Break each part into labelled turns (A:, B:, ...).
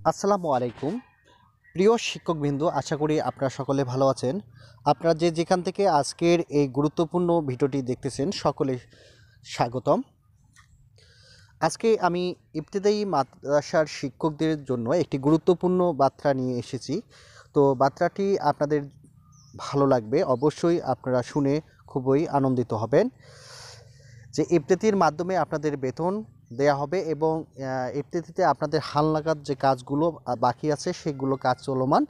A: আসসালামু আলাইকুম প্রিয় শিক্ষকবৃন্দ, আশা করি আপনারা সকলে ভালো আছেন। আপনারা যে যেখান থেকে আজকের এই গুরুত্বপূর্ণ ভিডিওটি দেখতেছেন সকলে স্বাগতম। আজকে আমি ইবতেদায়ী মাদ্রাসার শিক্ষকদের জন্য একটি গুরুত্বপূর্ণ বার্তা নিয়ে এসেছি। তো বার্তাটি আপনাদের ভালো লাগবে, অবশ্যই আপনারা শুনে খুবই আনন্দিত হবেন। যে ইবতেদির মাধ্যমে আপনাদের বেতন দেয়া হবে এবং ইবতেদিতে আপনাদের হালনাগাদ যে কাজগুলো বাকি আছে সেগুলো কাজ চলমান।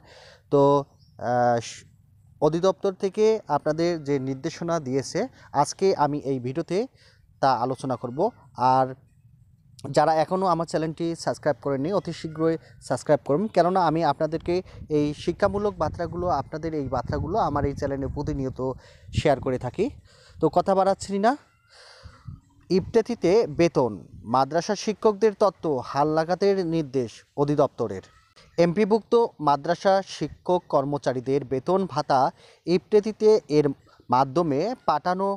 A: তো অধিদপ্তর থেকে আপনাদের যে নির্দেশনা দিয়েছে আজকে আমি এই ভিডিওতে তা আলোচনা করব। আর যারা এখনও আমার চ্যানেলটি সাবস্ক্রাইব করেননি অতি শীঘ্রই সাবস্ক্রাইব করুন, কেননা আমি আপনাদেরকে এই শিক্ষামূলক বার্তাগুলো আমার এই চ্যানেলে প্রতিনিয়ত শেয়ার করে থাকি। তো কথা বাড়াচ্ছি না, ইবতেদিতে বেতন মাদ্রাসা শিক্ষকদের তত্ত্ব হালনাগাদের নির্দেশ অধিদপ্তরের। এমপিভুক্ত মাদ্রাসা শিক্ষক কর্মচারীদের বেতন ভাতা ইবতেদিতে এর মাধ্যমে পাঠানো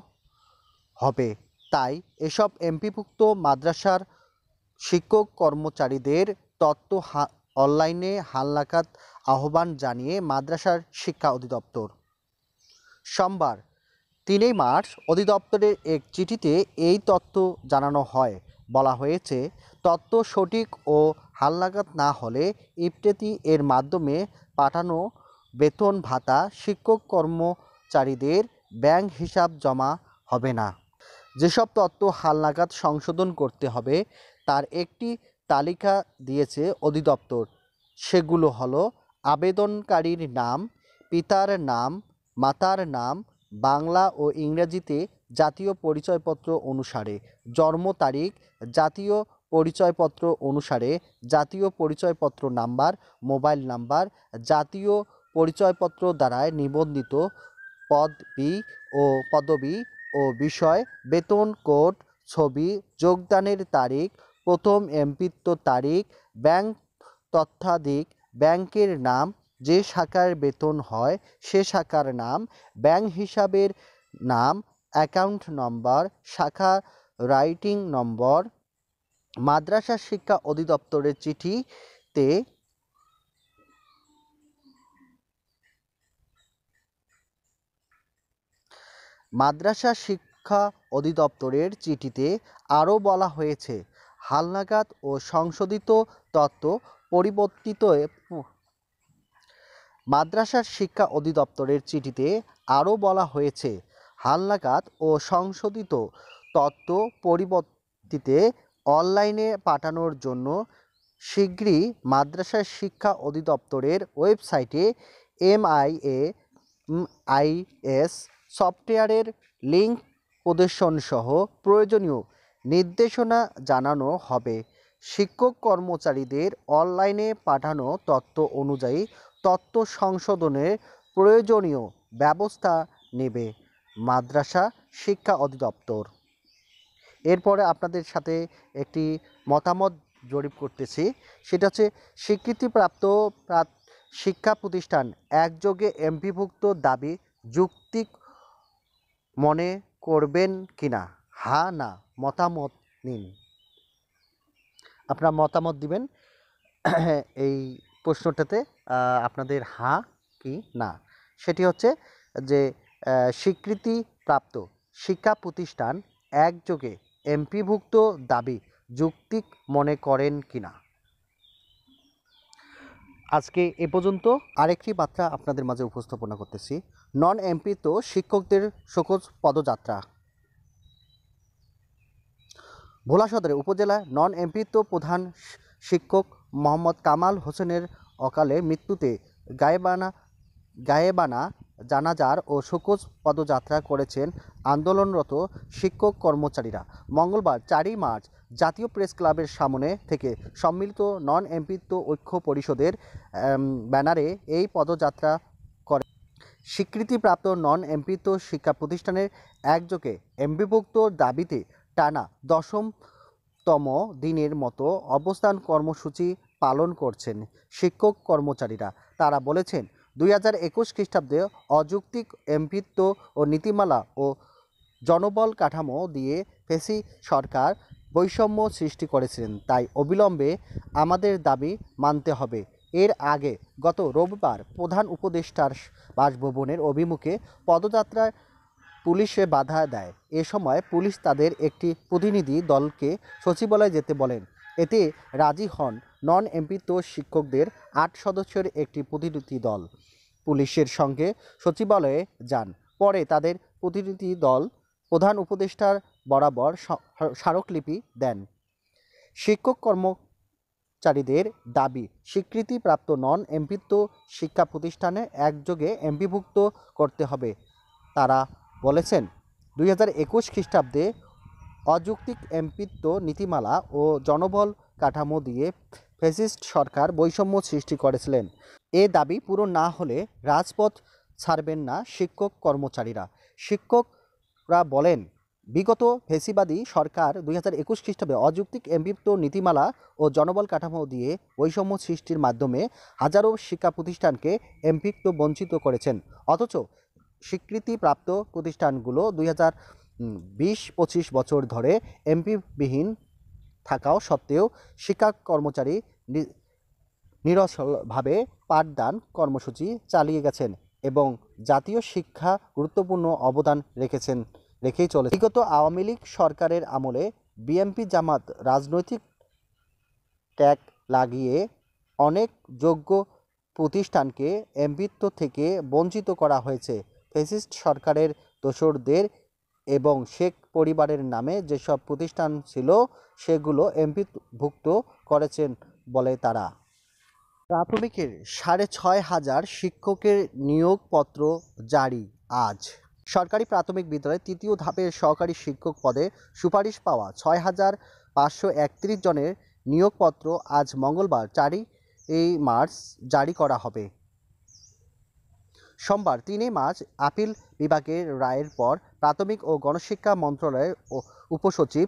A: হবে। তাই এসব এমপিভুক্ত মাদ্রাসার শিক্ষক কর্মচারীদের তত্ত্ব অনলাইনে হালনাগাদ আহ্বান জানিয়ে মাদ্রাসার শিক্ষা অধিদপ্তর সোমবার 3 মার্চ অধিদপ্তরের এক চিঠিতে এই তথ্য জানানো হয়। বলা হয়েছে, তথ্য সঠিক ও হালনাগাদ না হলে ইবতেদি এর মাধ্যমে পাঠানো বেতন ভাতা শিক্ষক কর্মচারীদের ব্যাংক হিসাব জমা হবে না। যেসব তথ্য হালনাগাদ সংশোধন করতে হবে তার একটি তালিকা দিয়েছে অধিদপ্তর। সেগুলো হলো আবেদনকারীর নাম, পিতার নাম, মাতার নাম, বাংলা ও ইংরেজিতে জাতীয় পরিচয়পত্র অনুসারে, জন্ম তারিখ জাতীয় পরিচয়পত্র অনুসারে, জাতীয় পরিচয়পত্র নাম্বার, মোবাইল নাম্বার, জাতীয় পরিচয়পত্র দ্বারা নিবন্ধিত পদবি ও বিষয়, বেতন কোড, ছবি, যোগদানের তারিখ, প্রথম এমপিত্ব তারিখ, ব্যাংক তথ্যাদিক, ব্যাংকের নাম, যে শাখার বেতন হয় সে শাখার নাম, ব্যাংক হিসাবের নাম, অ্যাকাউন্ট নম্বর, শাখা রাইটিং নম্বর। মাদ্রাসা শিক্ষা অধিদপ্তরের চিঠিতে মাদ্রাসা শিক্ষা অধিদপ্তরের চিঠিতে আরও বলা হয়েছে, হালনাগাদ ও সংশোধিত তথ্য পরিবর্তিত মাদ্রাসার শিক্ষা অধিদপ্তরের চিঠিতে আরও বলা হয়েছে, হালনাগাদ ও সংশোধিত তথ্য পরিবর্তিতে অনলাইনে পাঠানোর জন্য শীঘ্রই মাদ্রাসা শিক্ষা অধিদপ্তরের ওয়েবসাইটে MIAS সফটওয়্যারের লিঙ্ক প্রদর্শনসহ প্রয়োজনীয় নির্দেশনা জানানো হবে। শিক্ষক কর্মচারীদের অনলাইনে পাঠানো তথ্য অনুযায়ী তথ্য সংশোধনের প্রয়োজনীয় ব্যবস্থা নেবে মাদ্রাসা শিক্ষা অধিদপ্তর। এরপরে আপনাদের সাথে একটি মতামত জরিপ করতেছি, সেটা হচ্ছে স্বীকৃতিপ্রাপ্ত শিক্ষা প্রতিষ্ঠান একযোগে এমপিভুক্ত দাবি যৌক্তিক মনে করবেন কিনা, হ্যাঁ না মতামত নিন। আপনারা মতামত দিবেন এই প্রশ্নটাতে, আপনাদের হ্যাঁ কি না। সেটি হচ্ছে যে স্বীকৃতিপ্রাপ্ত শিক্ষা প্রতিষ্ঠান একযোগে এমপিভুক্ত দাবি যৌক্তিক মনে করেন কিনা। আজকে এ পর্যন্ত। আরেকটি বার্তা আপনাদের মাঝে উপস্থাপনা করতেছি। নন এমপিভুক্ত শিক্ষকদের শোকজ পদযাত্রা। ভোলা সদরে উপজেলা নন এমপিভুক্ত প্রধান শিক্ষক মোহাম্মদ কামাল হোসেনের অকালে মৃত্যুতে গায়েবানা জানাজার ও শোকজ পদযাত্রা করেছেন আন্দোলনরত শিক্ষক কর্মচারীরা। মঙ্গলবার 4 মার্চ জাতীয় প্রেস ক্লাবের সামনে থেকে সম্মিলিত নন এমপিভুক্ত ঐক্য পরিষদের ব্যানারে এই পদযাত্রা করে। স্বীকৃতিপ্রাপ্ত নন এমপিভুক্ত শিক্ষা প্রতিষ্ঠানের একযোগে এমপিভুক্ত দাবিতে টানা 10তম দিনের মতো অবস্থান কর্মসূচি পালন করছেন শিক্ষক কর্মচারীরা। তারা বলেছেন, 2021 খ্রিস্টাব্দে অযৌক্তিক এমপিভুক্ত ও নীতিমালা ও জনবল কাঠামো দিয়ে ফেসি সরকার বৈষম্য সৃষ্টি করেছিলেন, তাই অবিলম্বে আমাদের দাবি মানতে হবে। এর আগে গত রোববার প্রধান উপদেষ্টার বাসভবনের অভিমুখে পদযাত্রায় পুলিশে বাধা দেয়। এ সময় পুলিশ তাদের একটি প্রতিনিধি দলকে সচিবালয়ে যেতে বলেন। এতে রাজি হন নন এমপিত্ব শিক্ষকদের ৮ সদস্যের একটি প্রতিনিধি দল পুলিশের সঙ্গে সচিবালয়ে যান। পরে তাদের প্রতিনিধি দল প্রধান উপদেষ্টার বরাবর স্মারকলিপি দেন। শিক্ষক কর্মচারীদের দাবি স্বীকৃতিপ্রাপ্ত নন এমপিত্ব শিক্ষা প্রতিষ্ঠানে একযোগে এমপিভুক্ত করতে হবে। তারা বলেছেন 2021 খ্রিস্টাব্দে অযৌক্তিক এমপিত্ব নীতিমালা ও জনবল কাঠামো দিয়ে ফ্যাসিস্ট সরকার বৈষম্য সৃষ্টি করেছিলেন। এ দাবি পূরণ না হলে রাজপথ ছাড়বেন না শিক্ষক কর্মচারীরা। শিক্ষকরা বলেন, বিগত ফ্যাসিবাদী সরকার 2021 খ্রিস্টাব্দে অযৌক্তিক এমপিত্ব নীতিমালা ও জনবল কাঠামো দিয়ে বৈষম্য সৃষ্টির মাধ্যমে হাজারো শিক্ষা প্রতিষ্ঠানকে এমপিত্ব বঞ্চিত করেছেন। অথচ স্বীকৃতিপ্রাপ্ত প্রতিষ্ঠানগুলো 2020-25 বছর ধরে এমপিবিহীন থাকাও সত্ত্বেও শিক্ষা কর্মচারী নিরসলভাবে পাঠদান কর্মসূচি চালিয়ে গেছেন এবং জাতীয় শিক্ষা গুরুত্বপূর্ণ অবদান রেখেই চলে। বিগত আওয়ামী লীগ সরকারের আমলে বিএনপি জামাত রাজনৈতিক ট্যাগ লাগিয়ে অনেক যোগ্য প্রতিষ্ঠানকে এমপিত্ব থেকে বঞ্চিত করা হয়েছে। ফ্যাসিস্ট সরকারের দোসরদের এবং শেখ পরিবারের নামে যেসব প্রতিষ্ঠান ছিল সেগুলো এমপিভুক্ত করেছেন বলে তারা। প্রাথমিকের 6,500 শিক্ষকের নিয়োগপত্র জারি আজ। সরকারি প্রাথমিক বিদ্যালয়ে তৃতীয় ধাপের সহকারী শিক্ষক পদে সুপারিশ পাওয়া 6,531 জনের নিয়োগপত্র আজ মঙ্গলবার 4 মার্চ জারি করা হবে। সোমবার 3 মার্চ আপিল বিভাগের রায়ের পর প্রাথমিক ও গণশিক্ষা মন্ত্রণালয়ের উপসচিব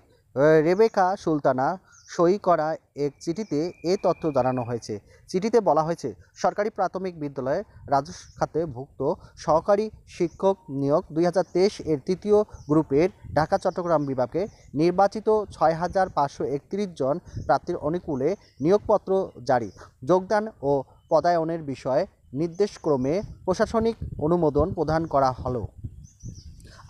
A: রেবেকা সুলতানা সই করা এক চিঠিতে এ তথ্য জানানো হয়েছে। চিঠিতে বলা হয়েছে, সরকারি প্রাথমিক বিদ্যালয়ে রাজস্ব খাতে ভুক্ত সহকারী শিক্ষক নিয়োগ 2023 এর তৃতীয় গ্রুপের ঢাকা চট্টগ্রাম বিভাগে নির্বাচিত 6,531 জন প্রার্থীর অনুকূলে নিয়োগপত্র জারি, যোগদান ও পদায়নের বিষয়ে নির্দেশক্রমে প্রশাসনিক অনুমোদন প্রদান করা হলো।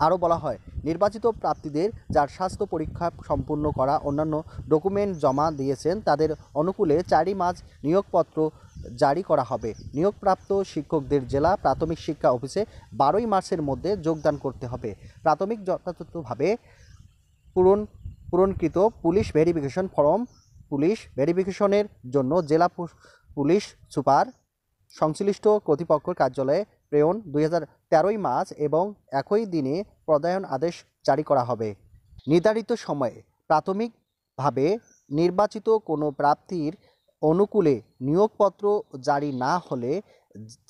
A: আরও বলা হয়, নির্বাচিত প্রার্থীদের যার স্বাস্থ্য পরীক্ষা সম্পূর্ণ করা অন্যান্য ডকুমেন্ট জমা দিয়েছেন তাদের অনুকূলে 4 মার্চ নিয়োগপত্র জারি করা হবে। নিয়োগপ্রাপ্ত শিক্ষকদের জেলা প্রাথমিক শিক্ষা অফিসে 12 মার্চের মধ্যে যোগদান করতে হবে। প্রাথমিক যথাযথভাবে পূরণকৃত পুলিশ ভেরিফিকেশন ফর্ম পুলিশ ভেরিফিকেশনের জন্য জেলা পুলিশ সুপার সংশ্লিষ্ট কর্তৃপক্ষের কার্যালয়ে প্রেরণ 2013 মার্চ এবং একই দিনে প্রদায়ন আদেশ জারি করা হবে। নির্ধারিত সময়ে প্রাথমিকভাবে নির্বাচিত কোনো প্রার্থীর অনুকূলে নিয়োগপত্র জারি না হলে,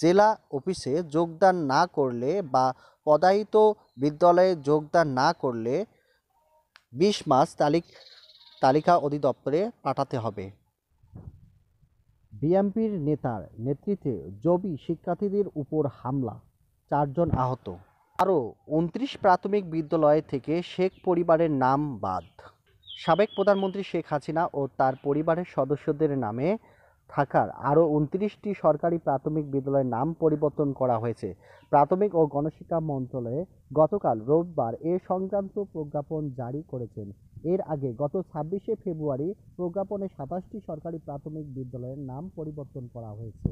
A: জেলা অফিসে যোগদান না করলে বা পদায়িত বিদ্যালয়ে যোগদান না করলে 20 মার্চ তালিকা অধিদপ্তরে পাঠাতে হবে। বিএনপির নেতার নেতৃত্বে জবি শিক্ষার্থীদের উপর হামলা, 4 জন আহত। আরও 29 প্রাথমিক বিদ্যালয় থেকে শেখ পরিবারের নাম বাদ। সাবেক প্রধানমন্ত্রী শেখ হাসিনা ও তার পরিবারের সদস্যদের নামে থাকার আরও 29টি সরকারি প্রাথমিক বিদ্যালয়ের নাম পরিবর্তন করা হয়েছে। প্রাথমিক ও গণশিক্ষা মন্ত্রণালয় গতকাল রোববার এ সংক্রান্ত প্রজ্ঞাপন জারি করেছেন। এর আগে গত 26 ফেব্রুয়ারি প্রজ্ঞাপনে 27টি সরকারি প্রাথমিক বিদ্যালয়ের নাম পরিবর্তন করা হয়েছে।